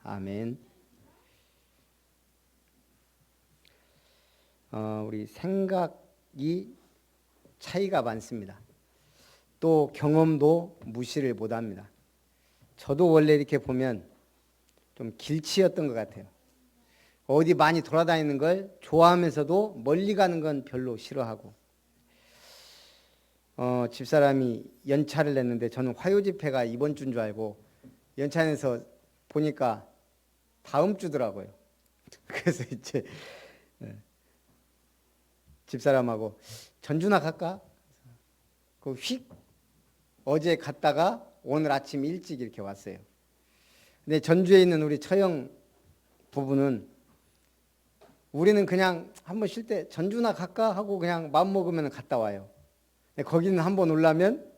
아멘. 우리 생각이 차이가 많습니다. 또 경험도 무시를 못합니다. 저도 원래 이렇게 보면 좀 길치였던 것 같아요. 어디 많이 돌아다니는 걸 좋아하면서도 멀리 가는 건 별로 싫어하고, 집사람이 연차를 냈는데 저는 화요 집회가 이번 주인 줄 알고 연차 내서 보니까 다음 주더라고요. 그래서 이제 집사람하고 전주나 갈까? 그 휙 어제 갔다가 오늘 아침 일찍 이렇게 왔어요. 근데 전주에 있는 우리 처형 부부는 우리는 그냥 한번 쉴 때 전주나 갈까 하고 그냥 마음 먹으면 갔다 와요. 근데 거기는 한번 오려면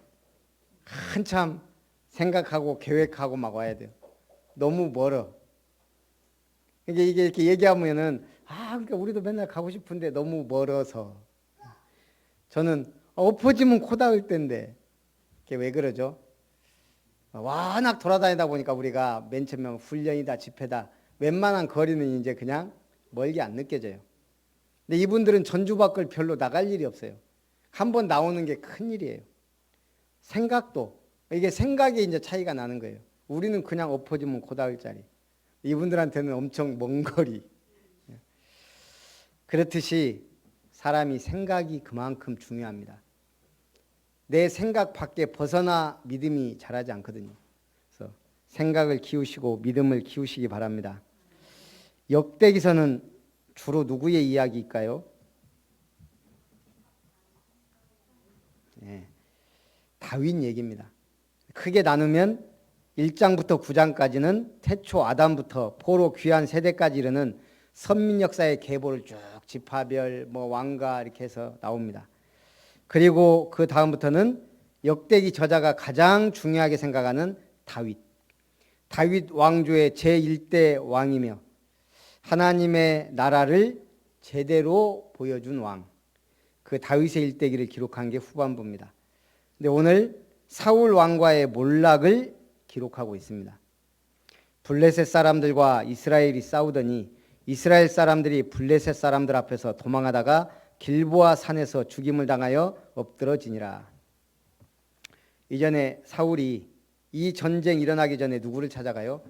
한참 생각하고 계획하고 막 와야 돼요. 너무 멀어. 그러니까 이게 이렇게 얘기하면은 그러니까 우리도 맨날 가고 싶은데 너무 멀어서. 저는 엎어지면 코 닿을 텐데 그게 왜 그러죠? 워낙 돌아다니다 보니까 우리가 맨 처음에 훈련이다 집회다 웬만한 거리는 이제 그냥 멀게 안 느껴져요. 근데 이분들은 전주 밖을 별로 나갈 일이 없어요. 한번 나오는 게 큰일이에요. 생각도 이게 생각에 이제 차이가 나는 거예요. 우리는 그냥 엎어지면 코 닿을 자리. 이분들한테는 엄청 먼 거리. 그렇듯이 사람이 생각이 그만큼 중요합니다. 내 생각 밖에 벗어나 믿음이 자라지 않거든요. 그래서 생각을 키우시고 믿음을 키우시기 바랍니다. 역대기서는 주로 누구의 이야기일까요? 다윗 얘기입니다. 크게 나누면 1장부터 9장까지는 태초 아담부터 포로 귀환 세대까지 이르는 선민 역사의 계보를 쭉 지파별 왕가 이렇게 해서 나옵니다. 그리고 그 다음부터는 역대기 저자가 가장 중요하게 생각하는 다윗 왕조의 제1대 왕이며 하나님의 나라를 제대로 보여준 왕, 그 다윗의 일대기를 기록한 게 후반부입니다. 근데 오늘 사울 왕과의 몰락을 기록하고 있습니다. 블레셋 사람들과 이스라엘이 싸우더니 이스라엘 사람들이 블레셋 사람들 앞에서 도망하다가 길보아 산에서 죽임을 당하여 엎드러지니라. 이전에 사울이 이 전쟁 일어나기 전에 누구를 찾아가요?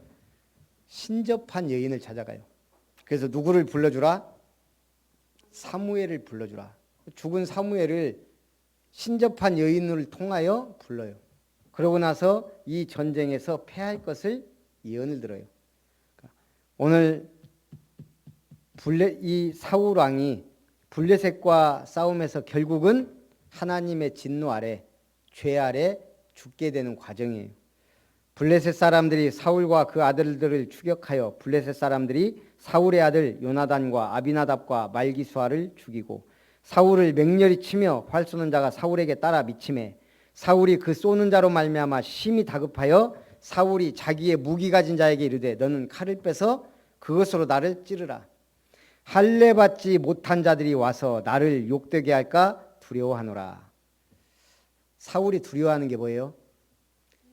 신접한 여인을 찾아가요. 그래서 누구를 불러주라? 사무엘을 불러주라. 죽은 사무엘을 신접한 여인을 통하여 불러요. 그러고 나서 이 전쟁에서 패할 것을 예언을 들어요. 오늘 이 사울 왕이 블레셋과 싸움에서 결국은 하나님의 진노 아래, 죄 아래 죽게 되는 과정이에요. 블레셋 사람들이 사울과 그 아들들을 추격하여 블레셋 사람들이 사울의 아들 요나단과 아비나답과 말기수아를 죽이고 사울을 맹렬히 치며 활 쏘는 자가 사울에게 따라 미치매 사울이 그 쏘는 자로 말미암아 심히 다급하여 사울이 자기의 무기 가진 자에게 이르되 너는 칼을 빼서 그것으로 나를 찌르라. 할례 받지 못한 자들이 와서 나를 욕되게 할까 두려워하노라. 사울이 두려워하는 게 뭐예요?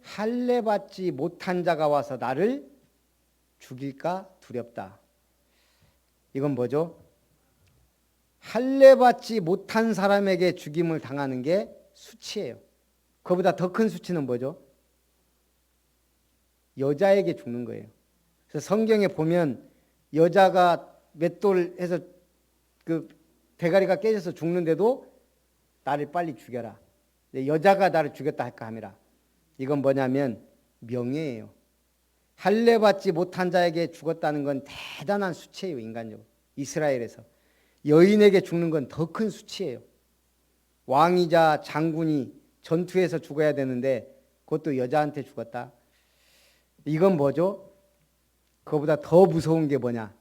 할례 받지 못한 자가 와서 나를 죽일까 두렵다. 이건 뭐죠? 할례 받지 못한 사람에게 죽임을 당하는 게 수치예요. 그보다 더 큰 수치는 뭐죠? 여자에게 죽는 거예요. 그래서 성경에 보면 여자가 맷돌해서 그 대가리가 깨져서 죽는데도 나를 빨리 죽여라. 여자가 나를 죽였다 할까 함이라. 이건 뭐냐면 명예예요. 할례 받지 못한 자에게 죽었다는 건 대단한 수치예요. 인간적으로. 이스라엘에서. 여인에게 죽는 건 더 큰 수치예요. 왕이자 장군이 전투에서 죽어야 되는데 그것도 여자한테 죽었다. 이건 뭐죠? 그거보다 더 무서운 게 뭐냐?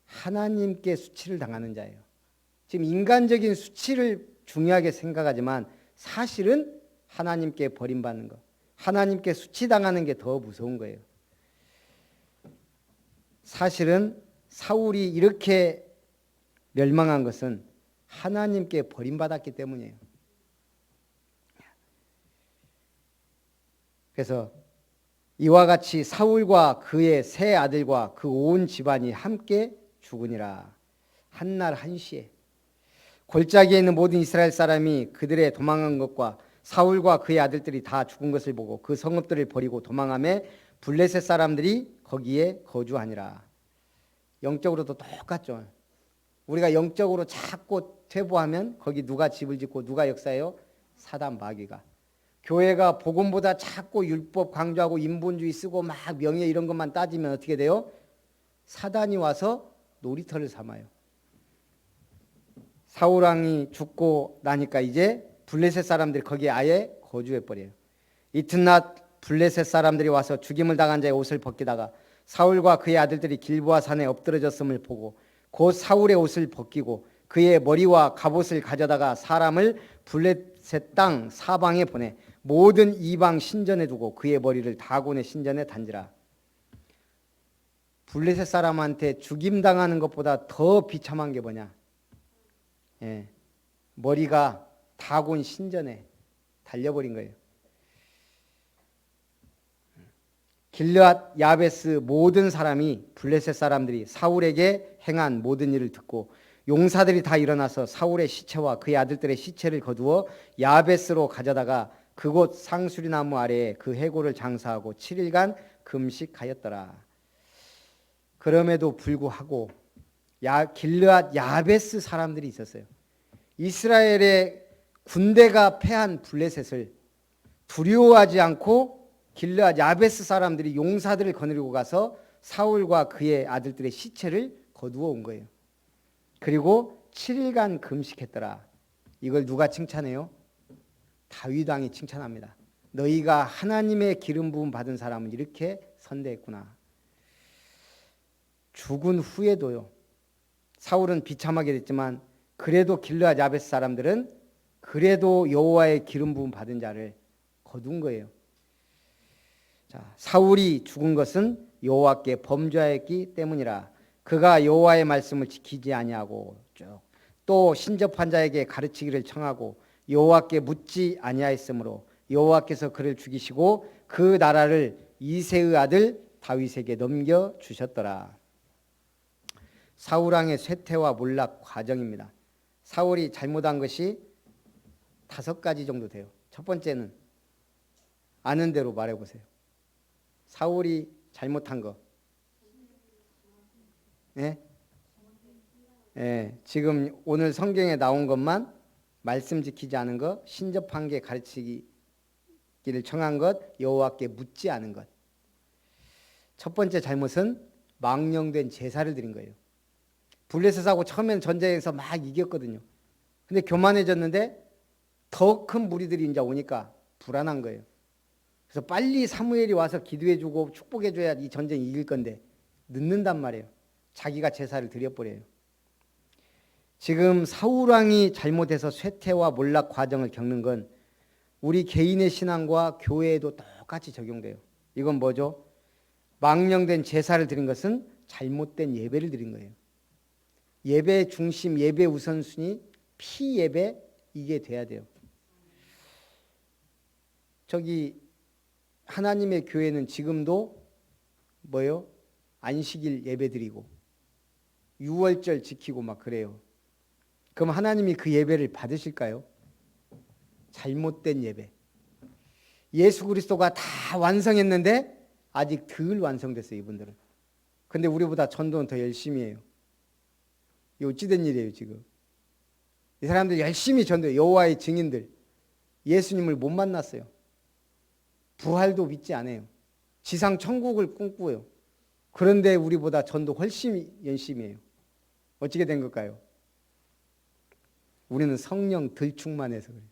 하나님께 수치를 당하는 자예요. 지금 인간적인 수치를 중요하게 생각하지만 사실은 하나님께 버림받는 것, 하나님께 수치당하는 게 더 무서운 거예요. 사실은 사울이 이렇게 멸망한 것은 하나님께 버림받았기 때문이에요. 그래서 이와 같이 사울과 그의 세 아들과 그 온 집안이 함께 죽으니라. 한날 한시에 골짜기에 있는 모든 이스라엘 사람이 그들의 도망한 것과 사울과 그의 아들들이 다 죽은 것을 보고 그 성읍들을 버리고 도망하며 블레셋 사람들이 거기에 거주하니라. 영적으로도 똑같죠. 우리가 영적으로 자꾸 퇴보하면 거기 누가 집을 짓고 누가 역사해요? 사단 마귀가. 교회가 복음보다 자꾸 율법 강조하고 인본주의 쓰고 막 명예 이런 것만 따지면 어떻게 돼요? 사단이 와서 놀이터를 삼아요. 사울 왕이 죽고 나니까 이제 블레셋 사람들이 거기에 아예 거주해 버려요. 이튿날 블레셋 사람들이 와서 죽임을 당한 자의 옷을 벗기다가 사울과 그의 아들들이 길보아 산에 엎드러졌음을 보고 곧 사울의 옷을 벗기고 그의 머리와 갑옷을 가져다가 사람을 블레셋 땅 사방에 보내 모든 이방 신전에 두고 그의 머리를 다곤의 신전에 단지라. 블레셋 사람한테 죽임당하는 것보다 더 비참한 게 뭐냐? 머리가 다곤 신전에 달려버린 거예요. 길르앗 야베스 모든 사람이 블레셋 사람들이 사울에게 행한 모든 일을 듣고 용사들이 다 일어나서 사울의 시체와 그의 아들들의 시체를 거두어 야베스로 가져다가 그곳 상수리나무 아래에 그 해골을 장사하고 7일간 금식하였더라. 그럼에도 불구하고 길르앗 야베스 사람들이 있었어요. 이스라엘의 군대가 패한 블레셋을 두려워하지 않고 길르앗 야베스 사람들이 용사들을 거느리고 가서 사울과 그의 아들들의 시체를 거두어 온 거예요. 그리고 7일간 금식했더라. 이걸 누가 칭찬해요? 다윗 왕이 칭찬합니다. 너희가 하나님의 기름 부음 받은 사람은 이렇게 선대했구나. 죽은 후에도요. 사울은 비참하게 됐지만 그래도 길르앗 야베스 사람들은 그래도 여호와의 기름 부음 받은 자를 거둔 거예요. 자, 사울이 죽은 것은 여호와께 범죄하였기 때문이라. 그가 여호와의 말씀을 지키지 아니하고 또 신접한 자에게 가르치기를 청하고 여호와께 묻지 아니하였으므로 여호와께서 그를 죽이시고 그 나라를 이새의 아들 다윗에게 넘겨 주셨더라. 사울 왕의 쇠퇴와 몰락 과정입니다. 사울이 잘못한 것이 5가지 정도 돼요. 첫 번째는 아는 대로 말해보세요. 사울이 잘못한 거. 지금 오늘 성경에 나온 것만 말씀 지키지 않은 것, 신접한 게 가르치기를 청한 것, 여호와께 묻지 않은 것. 첫 번째 잘못은 망령된 제사를 드린 거예요. 블레셋하고 처음엔 전쟁에서 막 이겼거든요. 근데 교만해졌는데 더 큰 무리들이 이제 오니까 불안한 거예요. 그래서 빨리 사무엘이 와서 기도해주고 축복해줘야 이 전쟁 이길 건데 늦는단 말이에요. 자기가 제사를 드려버려요. 지금 사울 왕이 잘못해서 쇠퇴와 몰락 과정을 겪는 건 우리 개인의 신앙과 교회에도 똑같이 적용돼요. 이건 뭐죠? 망령된 제사를 드린 것은 잘못된 예배를 드린 거예요. 예배 중심, 예배 우선순위, 피예배 이게 돼야 돼요. 저기 하나님의 교회는 지금도 뭐요? 안식일 예배 드리고 유월절 지키고 막 그래요. 그럼 하나님이 그 예배를 받으실까요? 잘못된 예배. 예수 그리스도가 다 완성했는데 아직 덜 완성됐어요, 이분들은. 근데 우리보다 전도는 더 열심히 해요. 이 어찌된 일이에요, 지금. 이 사람들 열심히 전도해요. 여호와의 증인들. 예수님을 못 만났어요. 부활도 믿지 않아요. 지상 천국을 꿈꾸어요. 그런데 우리보다 전도 훨씬 열심히 해요. 어떻게 된 걸까요? 우리는 성령 덜 충만해서 그래요.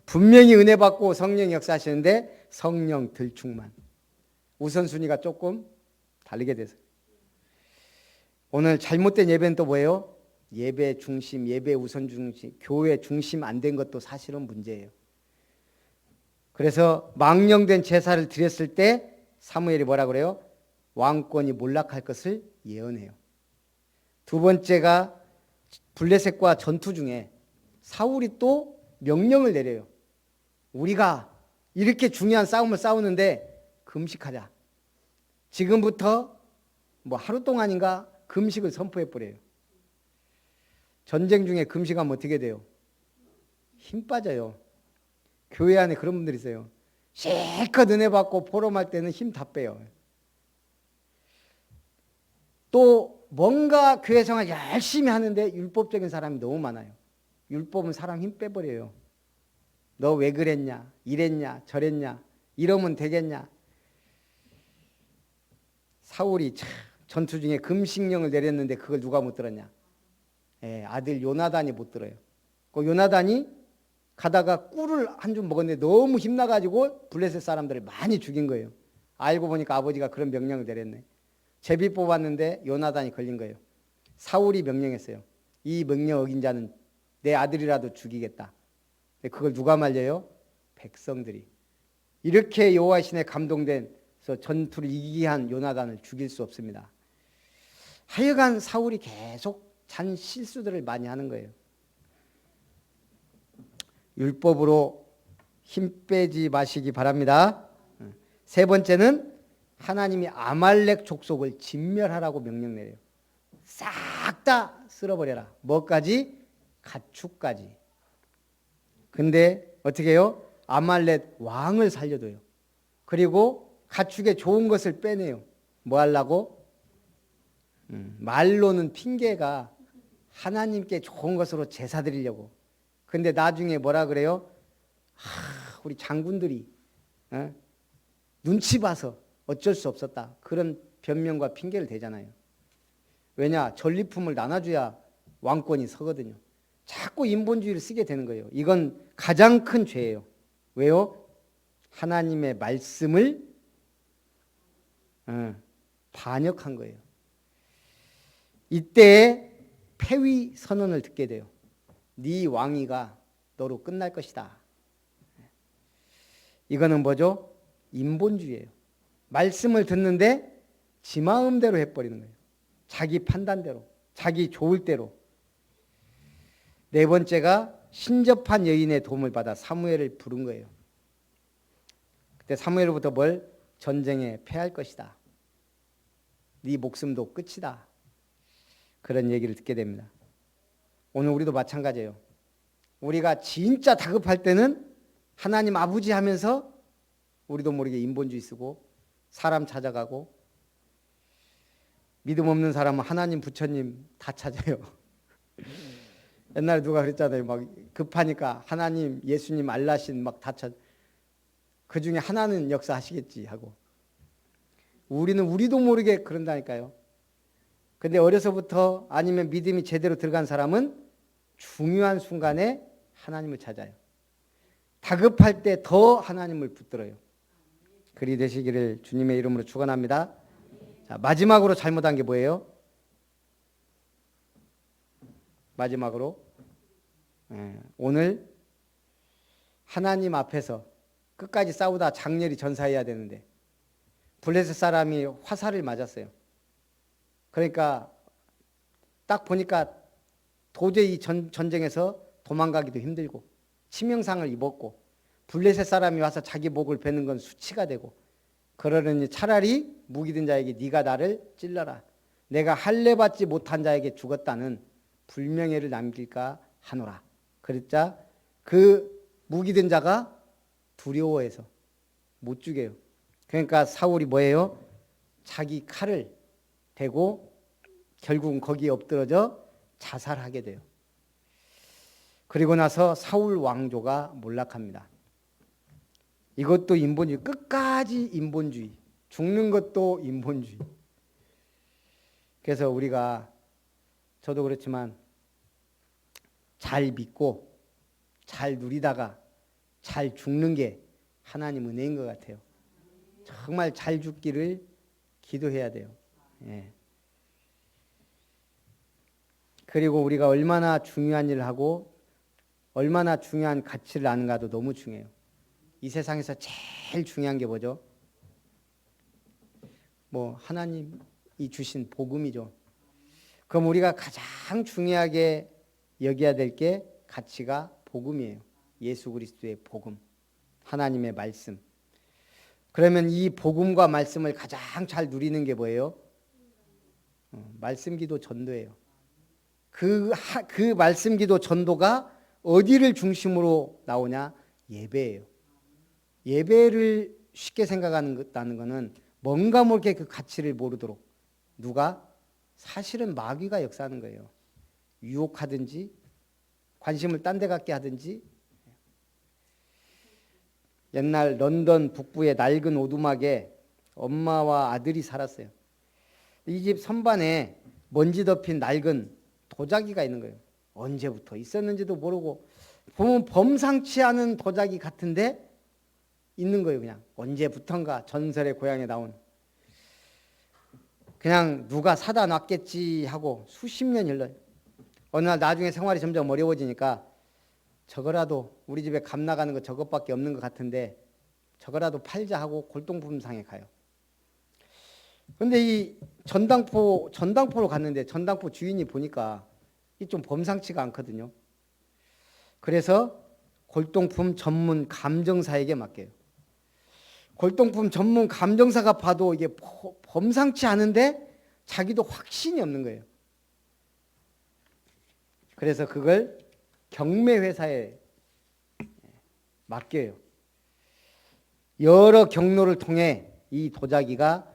분명히 은혜 받고 성령 역사하시는데 성령 덜 충만. 우선순위가 조금 다르게 돼서. 오늘 잘못된 예배는 또 뭐예요? 예배 중심, 예배 우선 중심, 교회 중심 안 된 것도 사실은 문제예요. 그래서 망령된 제사를 드렸을 때 사무엘이 뭐라 그래요? 왕권이 몰락할 것을 예언해요. 두 번째가 블레셋과 전투 중에 사울이 또 명령을 내려요. 우리가 이렇게 중요한 싸움을 싸우는데 금식하자. 지금부터 뭐 하루 동안인가 금식을 선포해 버려요. 전쟁 중에 금식하면 어떻게 돼요? 힘 빠져요. 교회 안에 그런 분들이 있어요. 실컷 은혜 받고 포럼할 때는 힘 다 빼요. 또 뭔가 교회 생활 열심히 하는데 율법적인 사람이 너무 많아요. 율법은 사람 힘 빼버려요. 너 왜 그랬냐? 이랬냐? 저랬냐? 이러면 되겠냐? 사울이 참 전투 중에 금식령을 내렸는데 그걸 누가 못 들었냐? 아들 요나단이 못 들어요. 그 요나단이 가다가 꿀을 한 줌 먹었는데 너무 힘나가지고 블레셋 사람들을 많이 죽인 거예요. 알고 보니까 아버지가 그런 명령을 내렸네. 제비 뽑았는데 요나단이 걸린 거예요. 사울이 명령했어요. 이 명령 어긴 자는 내 아들이라도 죽이겠다. 그걸 누가 말려요? 백성들이. 이렇게 여호와의 신에 감동돼서 전투를 이기게 한 요나단을 죽일 수 없습니다. 하여간 사울이 계속 잔 실수들을 많이 하는 거예요. 율법으로 힘 빼지 마시기 바랍니다. 세 번째는 하나님이 아말렉 족속을 진멸하라고 명령 내려요. 싹 다 쓸어버려라. 뭐까지? 가축까지. 근데 어떻게 해요? 아말렉 왕을 살려둬요. 그리고 가축의 좋은 것을 빼내요. 뭐 하려고? 말로는 핑계가 하나님께 좋은 것으로 제사 드리려고. 근데 나중에 뭐라 그래요? 우리 장군들이 눈치 봐서 어쩔 수 없었다. 그런 변명과 핑계를 대잖아요. 왜냐? 전리품을 나눠줘야 왕권이 서거든요. 자꾸 인본주의를 쓰게 되는 거예요. 이건 가장 큰 죄예요. 왜요? 하나님의 말씀을 반역한 거예요. 이때 폐위 선언을 듣게 돼요. 네 왕위가 너로 끝날 것이다. 이거는 뭐죠? 인본주의예요. 말씀을 듣는데 지 마음대로 해버리는 거예요. 자기 판단대로, 자기 좋을 대로. 네 번째가 신접한 여인의 도움을 받아 사무엘을 부른 거예요. 그때 사무엘로부터 뭘? 전쟁에 패할 것이다. 네 목숨도 끝이다. 그런 얘기를 듣게 됩니다. 오늘 우리도 마찬가지예요. 우리가 진짜 다급할 때는 하나님 아버지 하면서 우리도 모르게 인본주의 쓰고 사람 찾아가고, 믿음 없는 사람은 하나님 부처님 다 찾아요. 옛날에 누가 그랬잖아요. 막 급하니까 하나님 예수님 알라신 막 다 찾아. 그 중에 하나는 역사하시겠지 하고. 우리도 모르게 그런다니까요. 근데 어려서부터 아니면 믿음이 제대로 들어간 사람은 중요한 순간에 하나님을 찾아요. 다급할 때 더 하나님을 붙들어요. 그리 되시기를 주님의 이름으로 축원합니다. 자, 마지막으로 잘못한 게 뭐예요? 마지막으로 오늘 하나님 앞에서 끝까지 싸우다 장렬히 전사해야 되는데 블레셋 사람이 화살을 맞았어요. 그러니까 딱 보니까 도저히 전쟁에서 도망가기도 힘들고 치명상을 입었고 블레셋 사람이 와서 자기 목을 베는 건 수치가 되고, 그러려니 차라리 무기든 자에게 네가 나를 찔러라. 내가 할례 받지 못한 자에게 죽었다는 불명예를 남길까 하노라. 그랬자 그 무기든 자가 두려워해서 못 죽여요. 그러니까 사울이 뭐예요? 자기 칼을 대고 결국은 거기에 엎드러져 자살하게 돼요. 그리고 나서 사울 왕조가 몰락합니다. 이것도 인본주의, 끝까지 인본주의. 죽는 것도 인본주의. 그래서 우리가, 저도 그렇지만 잘 믿고 잘 누리다가 잘 죽는 게 하나님 은혜인 것 같아요. 정말 잘 죽기를 기도해야 돼요. 예. 그리고 우리가 얼마나 중요한 일을 하고 얼마나 중요한 가치를 아는가도 너무 중요해요. 이 세상에서 제일 중요한 게 뭐죠? 뭐 하나님이 주신 복음이죠. 그럼 우리가 가장 중요하게 여겨야 될 게 가치가 복음이에요. 예수 그리스도의 복음, 하나님의 말씀. 그러면 이 복음과 말씀을 가장 잘 누리는 게 뭐예요? 말씀 기도 전도예요. 그 말씀 기도 전도가 어디를 중심으로 나오냐? 예배예요. 예배를 쉽게 생각한다는 것은 뭔가 모르게 그 가치를 모르도록 누가? 사실은 마귀가 역사하는 거예요. 유혹하든지 관심을 딴 데 갖게 하든지. 옛날 런던 북부의 낡은 오두막에 엄마와 아들이 살았어요. 이 집 선반에 먼지 덮인 낡은 도자기가 있는 거예요. 언제부터 있었는지도 모르고 보면 범상치 않은 도자기 같은데 있는 거예요. 그냥 언제부턴가 전설의 고향에 나온. 그냥 누가 사다 놨겠지 하고 수십 년이 흘러요. 어느 날 나중에 생활이 점점 어려워지니까 저거라도 우리 집에 값 나가는 거 저것밖에 없는 것 같은데 저거라도 팔자 하고 골동품상에 가요. 근데 이 전당포로 갔는데 전당포 주인이 보니까 이 좀 범상치가 않거든요. 그래서 골동품 전문 감정사에게 맡겨요. 골동품 전문 감정사가 봐도 이게 범상치 않은데 자기도 확신이 없는 거예요. 그래서 그걸 경매회사에 맡겨요. 여러 경로를 통해 이 도자기가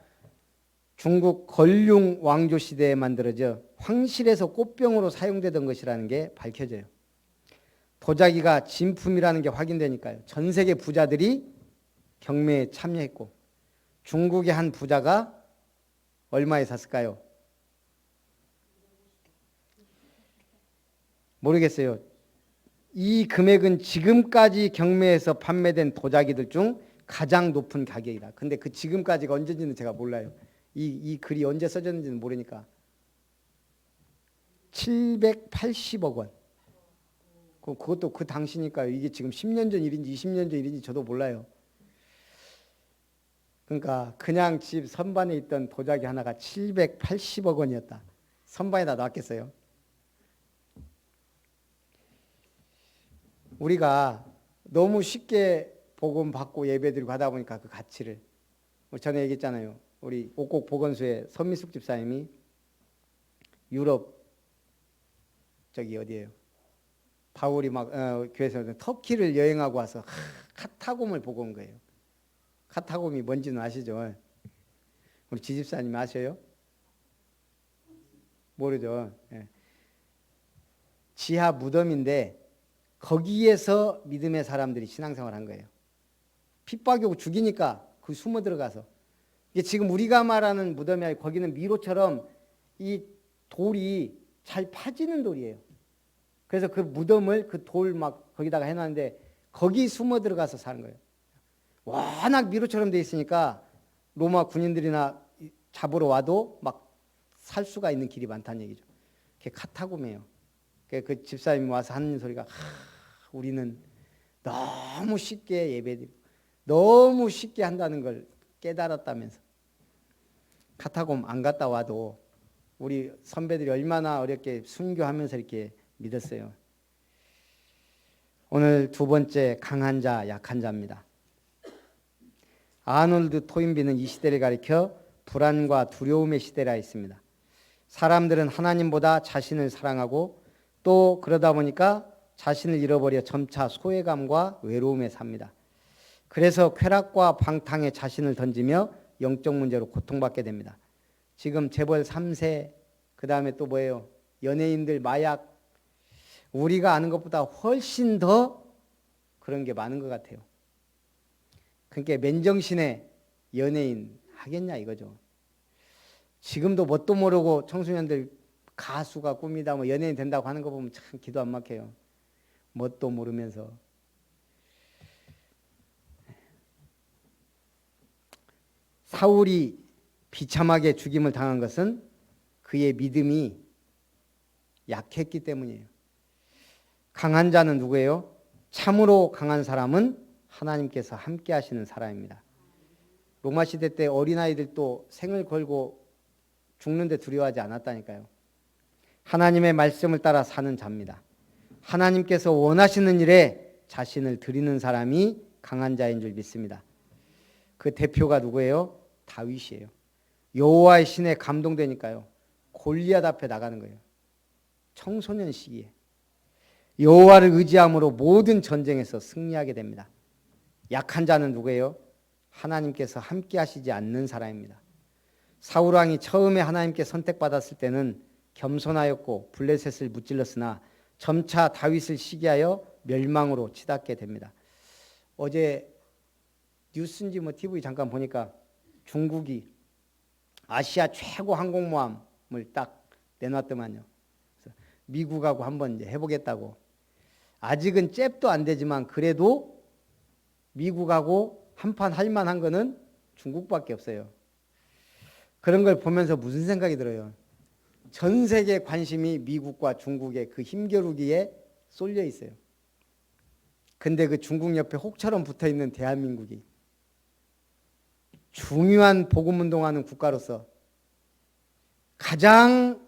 중국 걸륭 왕조 시대에 만들어져 황실에서 꽃병으로 사용되던 것이라는 게 밝혀져요. 도자기가 진품이라는 게 확인되니까요. 전 세계 부자들이 경매에 참여했고 중국의 한 부자가 얼마에 샀을까요? 모르겠어요. 이 금액은 지금까지 경매에서 판매된 도자기들 중 가장 높은 가격이다. 근데 그 지금까지가 언제인지는 제가 몰라요. 이 글이 언제 써졌는지는 모르니까 780억 원. 그것도 그 당시니까요. 이게 지금 10년 전 일인지 20년 전 일인지 저도 몰라요. 그러니까 그냥 집 선반에 있던 도자기 하나가 780억 원이었다. 선반에다 놨겠어요? 우리가 너무 쉽게 복음 받고 예배드리고 하다 보니까 그 가치를 전에 얘기했잖아요. 우리 옥곡 보건소의 선미숙 집사님이 유럽 저기 어디예요? 바울이 막 교회에서 터키를 여행하고 와서 카타콤을 보고 온 거예요. 카타콤이 뭔지는 아시죠? 우리 지집사님 아셔요? 모르죠. 예. 지하 무덤인데 거기에서 믿음의 사람들이 신앙생활을 한 거예요. 핍박이 오고 죽이니까 그 숨어 들어가서. 이게 지금 우리가 말하는 무덤이 아니고 거기는 미로처럼 이 돌이 잘 파지는 돌이에요. 그래서 그 무덤을 그 돌 막 거기다가 해놨는데 거기 숨어 들어가서 사는 거예요. 워낙 미로처럼 돼 있으니까 로마 군인들이나 잡으러 와도 막 살 수가 있는 길이 많다는 얘기죠. 그게 카타콤이에요. 그 집사님이 와서 하는 소리가 우리는 너무 쉽게 예배드리고 너무 쉽게 한다는 걸 깨달았다면서. 카타콤 안 갔다 와도 우리 선배들이 얼마나 어렵게 순교하면서 이렇게 믿었어요. 오늘 두 번째 강한 자, 약한 자입니다. 아놀드 토인비는 이 시대를 가리켜 불안과 두려움의 시대라 했습니다. 사람들은 하나님보다 자신을 사랑하고 또 그러다 보니까 자신을 잃어버려 점차 소외감과 외로움에 삽니다. 그래서 쾌락과 방탕에 자신을 던지며 영적 문제로 고통받게 됩니다. 지금 재벌 3세, 그 다음에 또 뭐예요? 연예인들 마약, 우리가 아는 것보다 훨씬 더 그런 게 많은 것 같아요. 그러니까 맨정신에 연예인 하겠냐 이거죠. 지금도 뭣도 모르고 청소년들 가수가 꿈이다 뭐 연예인 된다고 하는 거 보면 참 기도 안 막혀요. 뭣도 모르면서. 사울이 비참하게 죽임을 당한 것은 그의 믿음이 약했기 때문이에요. 강한 자는 누구예요? 참으로 강한 사람은 하나님께서 함께 하시는 사람입니다. 로마 시대 때 어린아이들도 생을 걸고 죽는데 두려워하지 않았다니까요. 하나님의 말씀을 따라 사는 자입니다. 하나님께서 원하시는 일에 자신을 드리는 사람이 강한 자인 줄 믿습니다. 그 대표가 누구예요? 다윗이에요. 여호와의 신에 감동되니까요. 골리앗 앞에 나가는 거예요. 청소년 시기에. 여호와를 의지함으로 모든 전쟁에서 승리하게 됩니다. 약한 자는 누구예요? 하나님께서 함께 하시지 않는 사람입니다. 사울 왕이 처음에 하나님께 선택받았을 때는 겸손하였고 블레셋을 무찔렀으나 점차 다윗을 시기하여 멸망으로 치닫게 됩니다. 어제 뉴스인지 뭐 TV 잠깐 보니까 중국이 아시아 최고 항공모함을 딱 내놨더만요. 그래서 미국하고 한번 이제 해보겠다고. 아직은 잽도 안 되지만 그래도 미국하고 한판 할 만한 거는 중국밖에 없어요. 그런 걸 보면서 무슨 생각이 들어요? 전 세계 관심이 미국과 중국의 그 힘겨루기에 쏠려 있어요. 근데 그 중국 옆에 혹처럼 붙어 있는 대한민국이 중요한 복음운동하는 국가로서 가장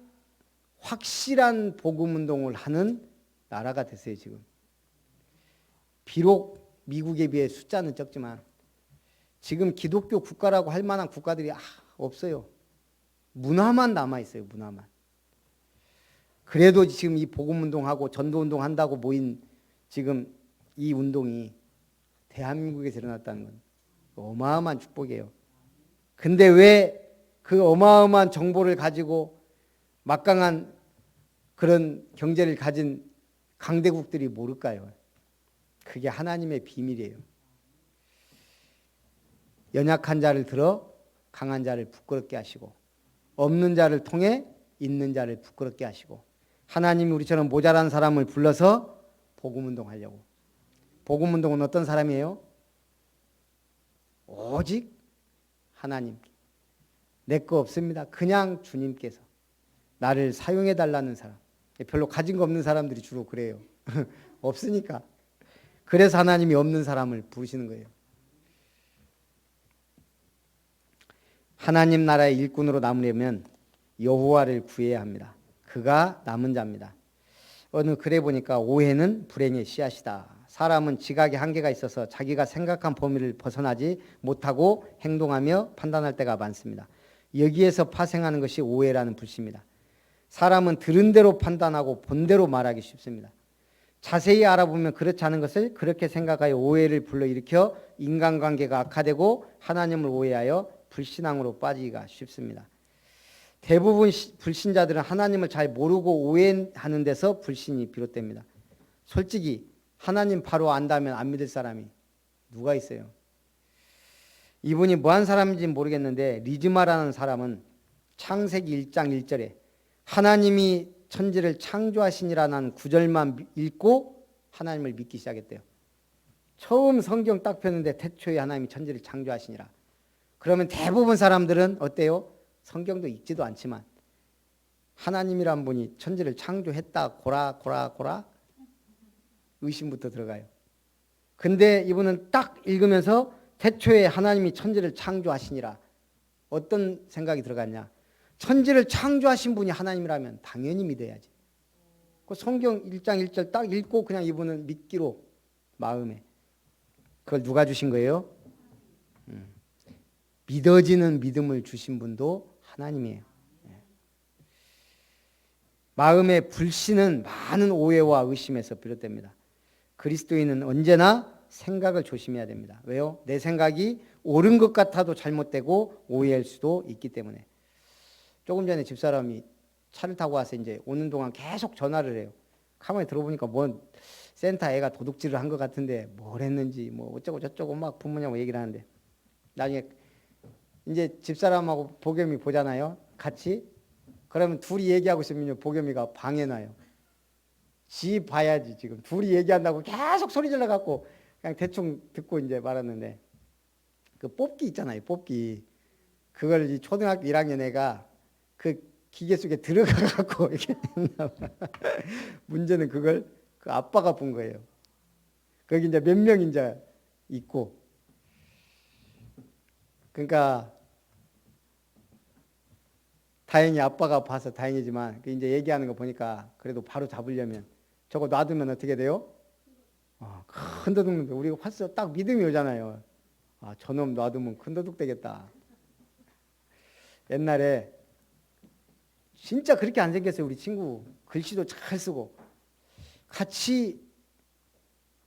확실한 복음운동을 하는 나라가 됐어요, 지금. 비록 미국에 비해 숫자는 적지만 지금 기독교 국가라고 할 만한 국가들이 없어요. 문화만 남아있어요, 문화만. 그래도 지금 이 복음운동하고 전도운동 한다고 모인 지금 이 운동이 대한민국에서 일어났다는 건 어마어마한 축복이에요. 근데 왜 그 어마어마한 정보를 가지고 막강한 그런 경제를 가진 강대국들이 모를까요? 그게 하나님의 비밀이에요. 연약한 자를 들어 강한 자를 부끄럽게 하시고 없는 자를 통해 있는 자를 부끄럽게 하시고 하나님이 우리처럼 모자란 사람을 불러서 복음운동 하려고. 복음운동은 어떤 사람이에요? 오직 하나님. 내 거 없습니다. 그냥 주님께서 나를 사용해 달라는 사람. 별로 가진 거 없는 사람들이 주로 그래요. 없으니까. 그래서 하나님이 없는 사람을 부르시는 거예요. 하나님 나라의 일꾼으로 남으려면 여호와를 구해야 합니다. 그가 남은 자입니다. 어느 글에 보니까 오해는 불행의 씨앗이다. 사람은 지각의 한계가 있어서 자기가 생각한 범위를 벗어나지 못하고 행동하며 판단할 때가 많습니다. 여기에서 파생하는 것이 오해라는 불씨입니다. 사람은 들은 대로 판단하고 본 대로 말하기 쉽습니다. 자세히 알아보면 그렇지 않은 것을 그렇게 생각하여 오해를 불러일으켜 인간관계가 악화되고 하나님을 오해하여 불신앙으로 빠지기가 쉽습니다. 대부분 불신자들은 하나님을 잘 모르고 오해하는 데서 불신이 비롯됩니다. 솔직히 하나님 바로 안다면 안 믿을 사람이 누가 있어요? 이분이 뭐한 사람인지는 모르겠는데 리즈마라는 사람은 창세기 1장 1절에 하나님이 천지를 창조하시니라는 구절만 읽고 하나님을 믿기 시작했대요. 처음 성경 딱 폈는데 태초에 하나님이 천지를 창조하시니라. 그러면 대부분 사람들은 어때요? 성경도 읽지도 않지만 하나님이란 분이 천지를 창조했다 고라 의심부터 들어가요. 근데 이분은 딱 읽으면서 태초에 하나님이 천지를 창조하시니라. 어떤 생각이 들어갔냐? 천지를 창조하신 분이 하나님이라면 당연히 믿어야지. 그 성경 1장 1절 딱 읽고 그냥 이분은 믿기로 마음에. 그걸 누가 주신 거예요? 믿어지는 믿음을 주신 분도 하나님이에요. 마음의 불신은 많은 오해와 의심에서 비롯됩니다. 그리스도인은 언제나 생각을 조심해야 됩니다. 왜요? 내 생각이 옳은 것 같아도 잘못되고 오해할 수도 있기 때문에. 조금 전에 집사람이 차를 타고 와서 이제 오는 동안 계속 전화를 해요. 가만히 들어보니까 뭐 센터 애가 도둑질을 한 것 같은데 뭘 했는지 뭐 어쩌고 저쩌고 막 부모님하고 얘기를 하는데 나중에 이제 집사람하고 보겸이 보잖아요. 같이. 그러면 둘이 얘기하고 있으면 보겸이가 방해나요. 지 봐야지 지금. 둘이 얘기한다고 계속 소리 질러갖고 그냥 대충 듣고 이제 말았는데 그 뽑기 있잖아요. 뽑기. 그걸 이 초등학교 1학년 애가 그 기계 속에 들어가갖고 이렇게 했나 봐. 문제는 그걸 그 아빠가 본 거예요. 거기 이제 몇 명 이제 있고. 그러니까 다행히 아빠가 봐서 다행이지만 이제 얘기하는 거 보니까 그래도 바로 잡으려면 저거 놔두면 어떻게 돼요? 큰 도둑놈들 우리가 봤어 딱 믿음이 오잖아요. 아, 저놈 놔두면 큰 도둑 되겠다. 옛날에 진짜 그렇게 안 생겼어요. 우리 친구 글씨도 잘 쓰고 같이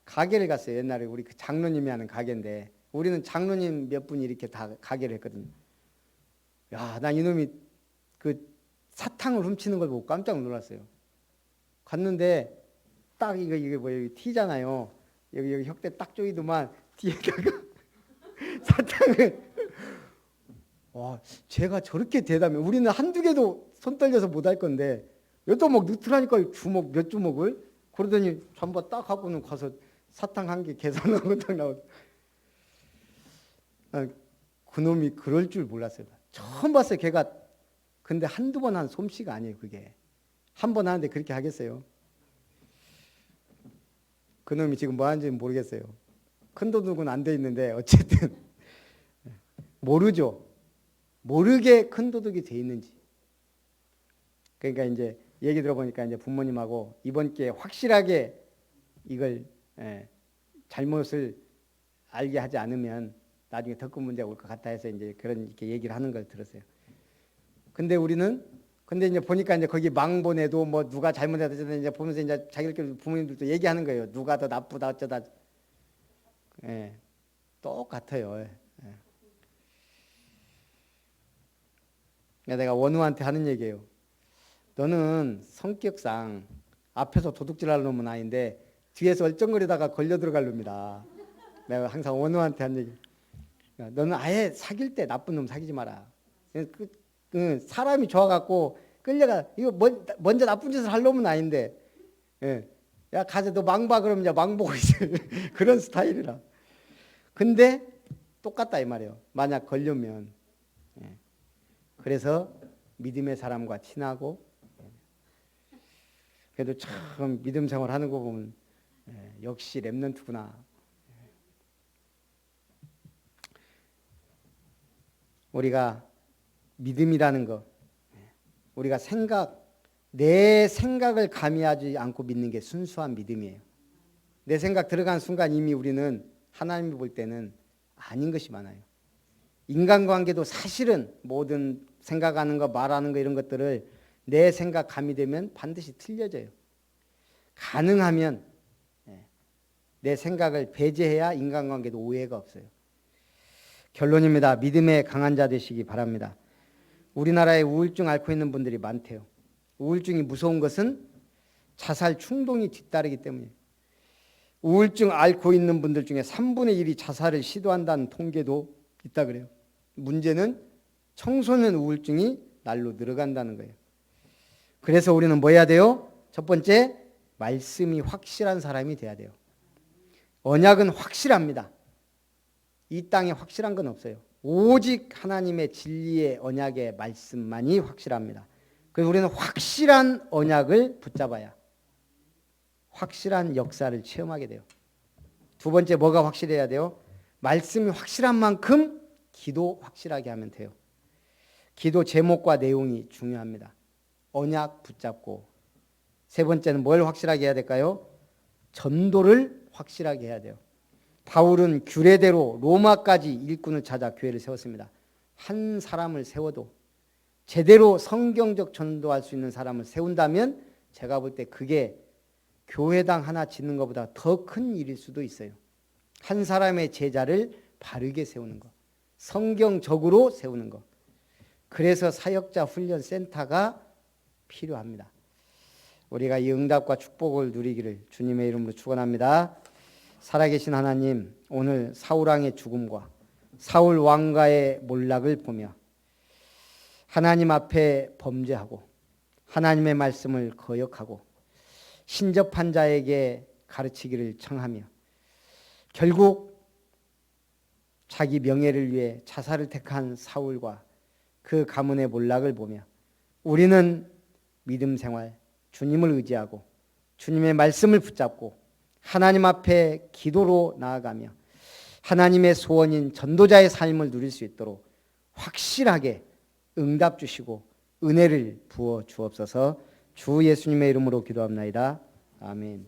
가게를 갔어요. 옛날에 우리 그 장로님이 하는 가게인데 우리는 장로님 몇 분이 이렇게 다 가게를 했거든요. 야, 나 이놈이 그 사탕을 훔치는 걸 보고 깜짝 놀랐어요. 갔는데 딱 이게 뭐예요? 티잖아요. 여기 혁대 딱 조이더만 뒤에다가 사탕을 와, 제가 저렇게 대담해. 우리는 한두 개도 손 떨려서 못 할 건데 여기도 막 넣더라니까 주먹 몇 주먹을 그러더니 전부 딱 하고는 가서 사탕 한 개 계산하고 딱 나오고 그놈이 그럴 줄 몰랐어요. 처음 봤어요. 걔가 근데 한두 번 한 솜씨가 아니에요. 그게 한 번 하는데 그렇게 하겠어요. 그놈이 지금 뭐 하는지는 모르겠어요. 큰 도둑은 안 돼 있는데 어쨌든 모르죠. 모르게 큰 도둑이 돼 있는지. 그러니까 이제 얘기 들어보니까 이제 부모님하고 이번 기회에 확실하게 이걸 잘못을 알게 하지 않으면 나중에 더 큰 문제가 올 것 같아 해서 이제 그런 이렇게 얘기를 하는 걸 들었어요. 근데 이제 보니까 이제 거기 망본에도 뭐 누가 잘못했다 이제 보면서 이제 자기들끼리 부모님들도 얘기하는 거예요. 누가 더 나쁘다 어쩌다. 똑같아요. 내가 원우한테 하는 얘기예요. 너는 성격상 앞에서 도둑질할 놈은 아닌데 뒤에서 얼쩡거리다가 걸려 들어갈 놈이다. 내가 항상 원우한테 한 얘기. 너는 아예 사귈 때 나쁜 놈 사귀지 마라. 사람이 좋아갖고 끌려가. 이거 먼저 나쁜 짓을 할 놈은 아닌데, 야 가서 너 망봐 그러면 이제 망보고 있어. 그런 스타일이라. 근데 똑같다 이 말이에요. 만약 걸려면. 그래서 믿음의 사람과 친하고 그래도 참 믿음 생활하는 거 보면 역시 랩런트구나. 우리가 믿음이라는 거 우리가 내 생각을 가미하지 않고 믿는 게 순수한 믿음이에요. 내 생각 들어간 순간 이미 우리는 하나님이 볼 때는 아닌 것이 많아요. 인간관계도 사실은 모든 생각하는 거 말하는 거 이런 것들을 내 생각 가미되면 반드시 틀려져요. 가능하면 내 생각을 배제해야 인간관계도 오해가 없어요. 결론입니다. 믿음에 강한 자 되시기 바랍니다. 우리나라에 우울증 앓고 있는 분들이 많대요. 우울증이 무서운 것은 자살 충동이 뒤따르기 때문이에요. 우울증 앓고 있는 분들 중에 3분의 1이 자살을 시도한다는 통계도 있다 그래요. 문제는 청소년 우울증이 날로 늘어간다는 거예요. 그래서 우리는 뭐 해야 돼요? 첫 번째, 말씀이 확실한 사람이 돼야 돼요. 언약은 확실합니다. 이 땅에 확실한 건 없어요. 오직 하나님의 진리의 언약의 말씀만이 확실합니다. 그래서 우리는 확실한 언약을 붙잡아야 확실한 역사를 체험하게 돼요. 두 번째 뭐가 확실해야 돼요? 말씀이 확실한 만큼 기도 확실하게 하면 돼요. 기도 제목과 내용이 중요합니다. 언약 붙잡고. 세 번째는 뭘 확실하게 해야 될까요? 전도를 확실하게 해야 돼요. 바울은 규례대로 로마까지 일꾼을 찾아 교회를 세웠습니다. 한 사람을 세워도 제대로 성경적 전도할 수 있는 사람을 세운다면 제가 볼 때 그게 교회당 하나 짓는 것보다 더 큰 일일 수도 있어요. 한 사람의 제자를 바르게 세우는 것, 성경적으로 세우는 것. 그래서 사역자 훈련 센터가 필요합니다. 우리가 이 응답과 축복을 누리기를 주님의 이름으로 축원합니다. 살아계신 하나님, 오늘 사울왕의 죽음과 사울 왕가의 몰락을 보며 하나님 앞에 범죄하고 하나님의 말씀을 거역하고 신접한 자에게 가르치기를 청하며 결국 자기 명예를 위해 자살을 택한 사울과 그 가문의 몰락을 보며 우리는 믿음 생활, 주님을 의지하고 주님의 말씀을 붙잡고 하나님 앞에 기도로 나아가며 하나님의 소원인 전도자의 삶을 누릴 수 있도록 확실하게 응답 주시고 은혜를 부어 주옵소서. 주 예수님의 이름으로 기도합나이다. 아멘.